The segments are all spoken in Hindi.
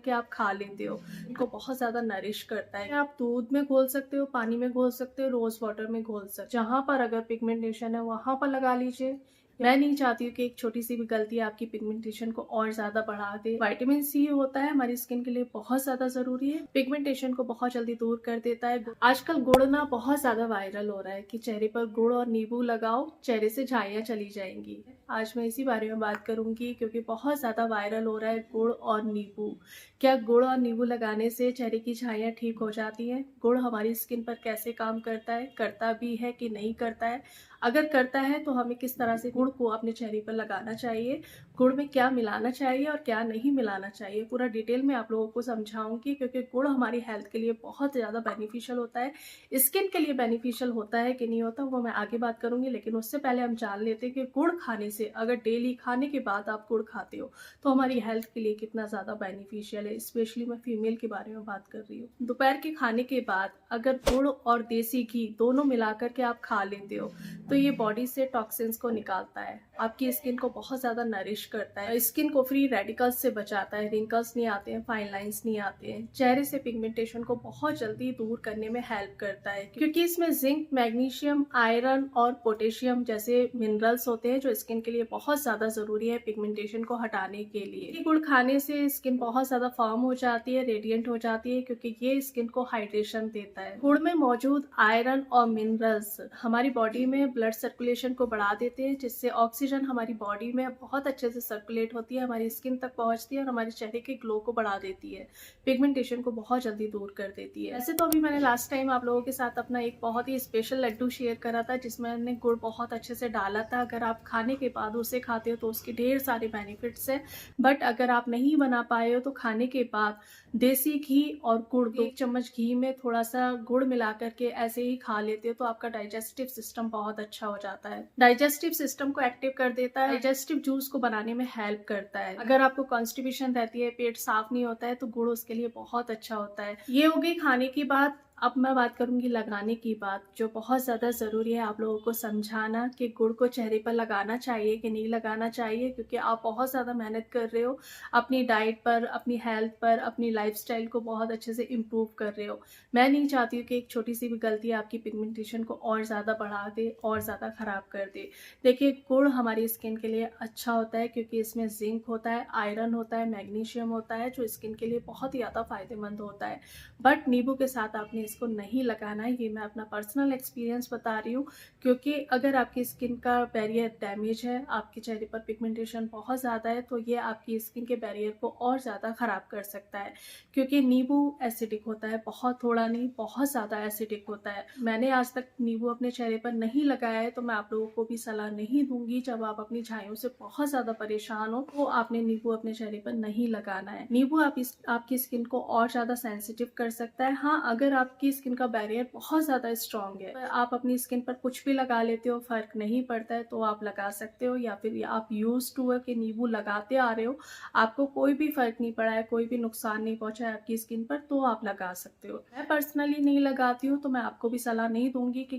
करके आप खा लेते हो, इनको बहुत ज़्यादा नरिश करता है। आप दूध में घोल सकते हो, पानी में घोल सकते हो, रोज़ वाटर में घोल सकते हो। जहाँ पर अगर पिगमेंटेशन है वहाँ पर लगा लीजिए। मैं नहीं चाहती हूँ कि एक छोटी सी भी गलती आपकी पिगमेंटेशन को और ज्यादा बढ़ा दे। विटामिन सी होता है हमारी स्किन के लिए बहुत ज्यादा जरूरी है, पिगमेंटेशन को बहुत जल्दी दूर कर देता है। आजकल गुड़ ना बहुत ज्यादा वायरल हो रहा है कि चेहरे पर गुड़ और नींबू लगाओ, चेहरे से झाइयाँ चली जाएंगी। आज मैं इसी बारे में बात करूंगी क्योंकि बहुत ज्यादा वायरल हो रहा है गुड़ और नींबू। क्या गुड़ और नींबू लगाने से चेहरे की झाइयाँ ठीक हो जाती हैं? गुड़ हमारी स्किन पर कैसे काम करता है, करता भी है कि नहीं करता है? अगर करता है तो हमें किस तरह से गुड़ को अपने चेहरे पर लगाना चाहिए, गुड़ में क्या मिलाना चाहिए और क्या नहीं मिलाना चाहिए, पूरा डिटेल में आप लोगों को समझाऊंगी क्योंकि गुड़ हमारी हेल्थ के लिए बहुत ज़्यादा बेनिफिशियल होता है। स्किन के लिए बेनिफिशियल होता है कि नहीं होता वो मैं आगे बात करूंगी, लेकिन उससे पहले हम जान लेते हैं कि गुड़ खाने से, अगर डेली खाने के बाद आप गुड़ खाते हो तो हमारी हेल्थ के लिए कितना ज़्यादा बेनिफिशियल है। स्पेशली मैं फीमेल के बारे में बात कर रही हूँ। दोपहर के खाने के बाद अगर गुड़ और देसी घी दोनों मिलाकर के आप खा लेते हो तो ये बॉडी से टॉक्सिन्स को निकालता है, आपकी स्किन को बहुत ज़्यादा नरिश करता है, स्किन को फ्री रेडिकल्स से बचाता है, रिंकल्स नहीं आते हैं, फाइन लाइंस नहीं आते हैं, चेहरे से पिगमेंटेशन को बहुत जल्दी दूर करने में हेल्प करता है क्योंकि इसमें जिंक, मैग्नीशियम, आयरन और पोटेशियम जैसे मिनरल्स होते हैं जो स्किन के लिए बहुत ज़्यादा ज़रूरी है पिगमेंटेशन को हटाने के लिए। गुड़ खाने से स्किन बहुत ज़्यादा फर्म हो जाती है, रेडियंट हो जाती है क्योंकि ये स्किन को हाइड्रेशन देता है। गुड़ में मौजूद आयरन और मिनरल्स हमारी बॉडी में ब्लड सर्कुलेशन को बढ़ा देते हैं जिससे ऑक्सीजन हमारी बॉडी में बहुत अच्छे से सर्कुलेट होती है, हमारी स्किन तक पहुंचती है और हमारे चेहरे के ग्लो को बढ़ा देती है, पिगमेंटेशन को बहुत जल्दी दूर कर देती है। ऐसे तो अभी मैंने लास्ट टाइम आप लोगों के साथ अपना एक बहुत ही स्पेशल लड्डू शेयर करा था जिसमें हमने गुड़ बहुत अच्छे से डाला था। अगर आप खाने के बाद उसे खाते हो तो उसके ढेर सारे बेनिफिट्स हैं, बट अगर आप नहीं बना पाए हो तो खाने के बाद देसी घी और गुड़, 1 चम्मच घी में थोड़ा सा गुड़ मिला करके ऐसे ही खा लेते हो तो आपका डाइजेस्टिव सिस्टम बहुत अच्छा हो जाता है, डाइजेस्टिव सिस्टम को एक्टिव कर देता है, डाइजेस्टिव जूस को बनाने में हेल्प करता है। अगर आपको कॉन्स्टिपेशन रहती है, पेट साफ नहीं होता है तो गुड़ उसके लिए बहुत अच्छा होता है। ये हो गई खाने की बात। अब मैं बात करूंगी लगाने की बात, जो बहुत ज़्यादा ज़रूरी है आप लोगों को समझाना कि गुड़ को चेहरे पर लगाना चाहिए कि नहीं लगाना चाहिए, क्योंकि आप बहुत ज़्यादा मेहनत कर रहे हो अपनी डाइट पर, अपनी हेल्थ पर, अपनी लाइफस्टाइल को बहुत अच्छे से इम्प्रूव कर रहे हो। मैं नहीं चाहती हूँ कि एक छोटी सी भी गलती आपकी पिगमेंटेशन को और ज़्यादा बढ़ा दे और ज़्यादा ख़राब कर दे। देखिए गुड़ हमारी स्किन के लिए अच्छा होता है क्योंकि इसमें जिंक होता है, आयरन होता है, मैग्नीशियम होता है जो स्किन के लिए बहुत ही ज़्यादा फायदेमंद होता है। बट नींबू के साथ आपने इसको नहीं लगाना है, ये मैं अपना पर्सनल एक्सपीरियंस बता रही हूँ क्योंकि अगर आपकी स्किन का बैरियर डैमेज है, आपके चेहरे पर पिगमेंटेशन बहुत ज़्यादा है तो ये आपकी स्किन के बैरियर को और ज़्यादा ख़राब कर सकता है क्योंकि नींबू एसिडिक होता है, बहुत थोड़ा नहीं बहुत ज़्यादा एसिडिक होता है। मैंने आज तक नींबू अपने चेहरे पर नहीं लगाया है तो मैं आप लोगों को भी सलाह नहीं दूंगी, जब आप अपनी झाइयों से बहुत ज़्यादा परेशान हो तो आपने नींबू अपने चेहरे पर नहीं लगाना है। नींबू आपकी स्किन को और ज़्यादा सेंसिटिव कर सकता है। हाँ, अगर आपकी स्किन का बैरियर बहुत ज़्यादा स्ट्रॉन्ग है, आप अपनी स्किन पर कुछ भी लगा लेते हो, फर्क नहीं पड़ता है तो आप लगा सकते हो, या फिर आप यूज टू है कि नींबू लगाते आ रहे हो, आपको कोई भी फर्क नहीं पड़ा है, कोई भी नुकसान नहीं पहुंचा है आपकी स्किन पर तो आप लगा सकते हो। मैं पर्सनली नहीं लगाती हूँ तो मैं आपको भी सलाह नहीं दूंगी कि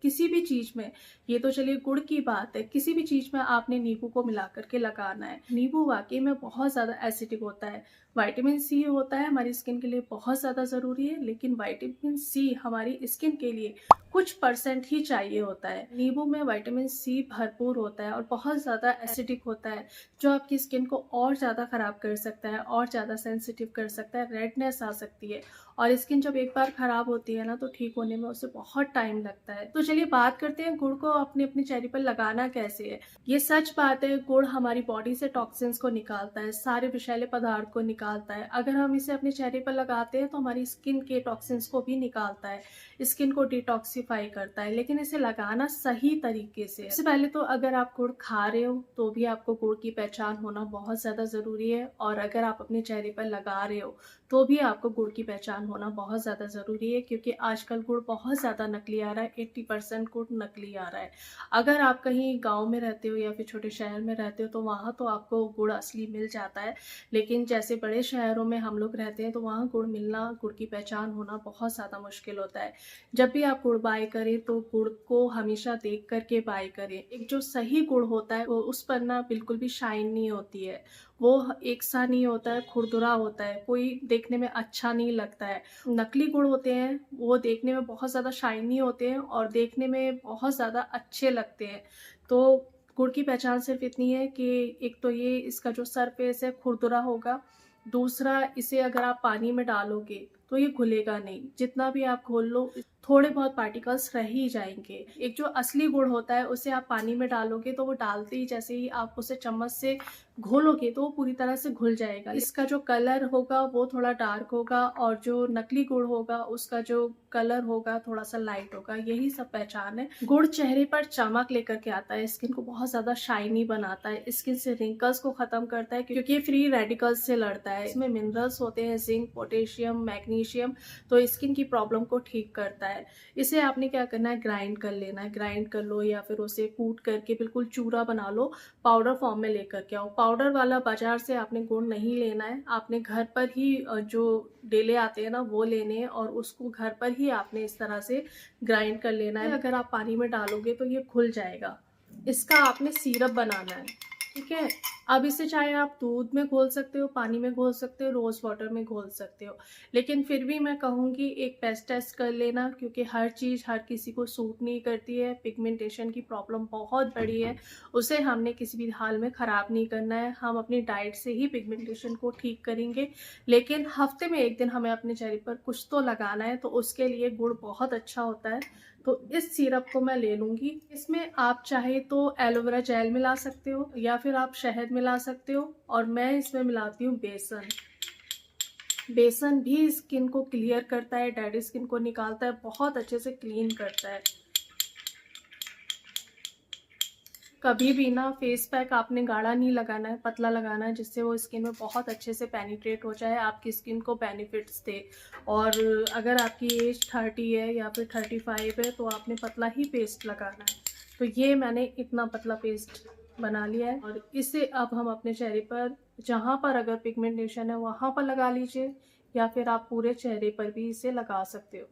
किसी भी चीज में, ये तो चलिए गुड़ की बात है, किसी भी चीज में आपने नींबू को मिला करके लगाना है। नींबू वाकई में बहुत ज्यादा एसिडिक होता है, विटामिन सी होता है हमारी स्किन के लिए बहुत ज़्यादा ज़रूरी है, लेकिन विटामिन सी हमारी स्किन के लिए कुछ परसेंट ही चाहिए होता है। नींबू में विटामिन सी भरपूर होता है और बहुत ज़्यादा एसिडिक होता है जो आपकी स्किन को और ज़्यादा ख़राब कर सकता है, और ज़्यादा सेंसिटिव कर सकता है, रेडनेस आ सकती है और स्किन जब एक बार ख़राब होती है ना तो ठीक होने में उसे बहुत टाइम लगता है। तो चलिए बात करते हैं गुड़ को अपने अपने चेहरे पर लगाना कैसे है। ये सच बात है, गुड़ हमारी बॉडी से टॉक्सिन्स को निकालता है, सारे विषैले पदार्थ को निकालता है। अगर हम इसे अपने चेहरे पर लगाते हैं तो हमारी स्किन के टॉक्सिन्स को भी निकालता है, स्किन को डिटॉक्सिफाई करता है, लेकिन इसे लगाना सही तरीके से। सबसे पहले तो अगर आप गुड़ खा रहे हो तो भी आपको गुड़ की पहचान होना बहुत ज़्यादा ज़रूरी है, और अगर आप अपने चेहरे पर लगा रहे हो तो भी आपको गुड़ की पहचान होना बहुत ज़्यादा ज़रूरी है क्योंकि आजकल गुड़ बहुत ज़्यादा नकली आ रहा है, 80% गुड़ नकली आ रहा है। अगर आप कहीं गांव में रहते हो या फिर छोटे शहर में रहते हो तो वहाँ तो आपको गुड़ असली मिल जाता है, लेकिन जैसे बड़े शहरों में हम लोग रहते हैं तो वहाँ गुड़ मिलना, गुड़ की पहचान होना बहुत ज़्यादा मुश्किल होता है। जब भी आप गुड़ बाय करें तो गुड़ को हमेशा देख कर के बाय करें। एक जो सही गुड़ होता है वो उस पर ना बिल्कुल भी शाइन नहीं होती है, वो एक सा नहीं होता है, खुरदुरा होता है, कोई देखने में अच्छा नहीं लगता है। नकली गुड़ होते हैं वो देखने में बहुत ज़्यादा शाइनी होते हैं और देखने में बहुत ज़्यादा अच्छे लगते हैं। तो गुड़ की पहचान सिर्फ इतनी है कि एक तो ये इसका जो सरफेस है खुरदुरा होगा, दूसरा इसे अगर आप पानी में डालोगे तो ये घुलेगा नहीं, जितना भी आप घोल लो थोड़े बहुत पार्टिकल्स रह ही जाएंगे। एक जो असली गुड़ होता है उसे आप पानी में डालोगे तो वो डालते ही जैसे ही आप उसे चम्मच से घोलोगे तो वो पूरी तरह से घुल जाएगा। इसका जो कलर होगा वो थोड़ा डार्क होगा और जो नकली गुड़ होगा उसका जो कलर होगा थोड़ा सा लाइट होगा। यही सब पहचान है। गुड़ चेहरे पर चमक लेकर के आता है, स्किन को बहुत ज्यादा शाइनी बनाता है, स्किन से रिंकल्स को खत्म करता है क्योंकि ये फ्री रेडिकल्स से लड़ता है। इसमें मिनरल्स होते हैं, जिंक, पोटेशियम, मैग्नीशियम, तो स्किन की प्रॉब्लम को ठीक करता है। इसे आपने क्या करना है, ग्राइंड कर लेना है। ग्राइंड कर लो या फिर उसे कूट करके बिल्कुल चूरा बना लो, पाउडर फॉर्म में लेकर के आओ। पाउडर वाला बाजार से आपने गुड़ नहीं लेना है, आपने घर पर ही जो डेले आते हैं ना वो लेने हैं और उसको घर पर ही आपने इस तरह से ग्राइंड कर लेना है। अगर आप पानी में डालोगे तो ये घुल जाएगा। इसका आपने सिरप बनाना है, ठीक है। अब इसे चाहे आप दूध में घोल सकते हो, पानी में घोल सकते हो, रोज वाटर में घोल सकते हो, लेकिन फिर भी मैं कहूँगी एक पेस्ट टेस्ट कर लेना क्योंकि हर चीज़ हर किसी को सूट नहीं करती है। पिगमेंटेशन की प्रॉब्लम बहुत बड़ी है, उसे हमने किसी भी हाल में ख़राब नहीं करना है। हम अपनी डाइट से ही पिगमेंटेशन को ठीक करेंगे, लेकिन हफ्ते में एक दिन हमें अपने चेहरे पर कुछ तो लगाना है, तो उसके लिए गुड़ बहुत अच्छा होता है। तो इस सिरप को मैं ले लूँगी। इसमें आप चाहे तो एलोवेरा जेल मिला सकते हो या फिर आप शहद मिला सकते हो, और मैं इसमें मिलाती हूँ बेसन। बेसन भी स्किन को क्लियर करता है, डेड स्किन को निकालता है, बहुत अच्छे से क्लीन करता है। कभी भी ना फेस पैक आपने गाढ़ा नहीं लगाना है, पतला लगाना है, जिससे वो स्किन में बहुत अच्छे से पेनिट्रेट हो जाए, आपकी स्किन को बेनिफिट्स दे। और अगर आपकी एज 30 है या फिर 35 है तो आपने पतला ही पेस्ट लगाना है। तो ये मैंने इतना पतला पेस्ट बना लिया है और इसे अब हम अपने चेहरे पर, जहाँ पर अगर पिगमेंटेशन है वहाँ पर लगा लीजिए या फिर आप पूरे चेहरे पर भी इसे लगा सकते हो।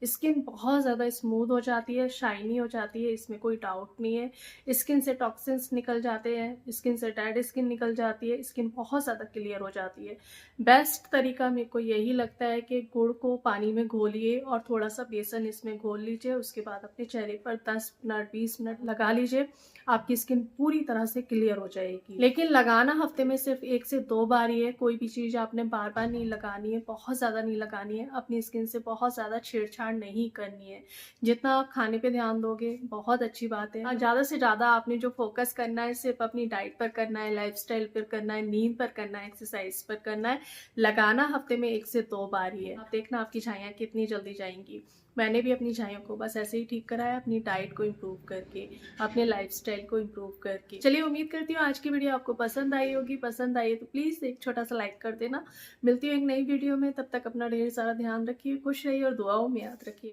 स्किन बहुत ज़्यादा स्मूथ हो जाती है, शाइनी हो जाती है, इसमें कोई डाउट नहीं है। स्किन से टॉक्सिन्स निकल जाते हैं, स्किन से डेड स्किन निकल जाती है, स्किन बहुत ज़्यादा क्लियर हो जाती है। बेस्ट तरीका मेरे को यही लगता है कि गुड़ को पानी में घोलिए और थोड़ा सा बेसन इसमें घोल लीजिए, उसके बाद अपने चेहरे पर 10 मिनट 20 मिनट लगा लीजिए, आपकी स्किन पूरी तरह से क्लियर हो जाएगी। लेकिन लगाना हफ्ते में सिर्फ 1 से 2 बार ही है, कोई भी चीज़ आपने बार बार नहीं लगानी है, बहुत ज़्यादा नहीं लगानी है, अपनी स्किन से बहुत ज़्यादा छेड़छाड़ नहीं करनी है। जितना आप खाने पे ध्यान दोगे बहुत अच्छी बात है। ज़्यादा से ज़्यादा आपने जो फोकस करना है सिर्फ अपनी डाइट पर करना है, लाइफस्टाइल पर करना है, नींद पर करना है, एक्सरसाइज पर करना है। लगाना हफ्ते में 1 से 2 बार ही है। आप देखना आपकी झाइयाँ कितनी जल्दी जाएंगी। मैंने भी अपनी झाइयों को बस ऐसे ही ठीक करा है, अपनी डाइट को इम्प्रूव करके, अपने लाइफस्टाइल को इम्प्रूव करके। चलिए, उम्मीद करती हूँ आज की वीडियो आपको पसंद आई होगी। पसंद आई है तो प्लीज़ एक छोटा सा लाइक कर देना। मिलती हूँ एक नई वीडियो में, तब तक अपना ढेर सारा ध्यान रखिए, खुश रहिए और दुआओं में याद रखिए।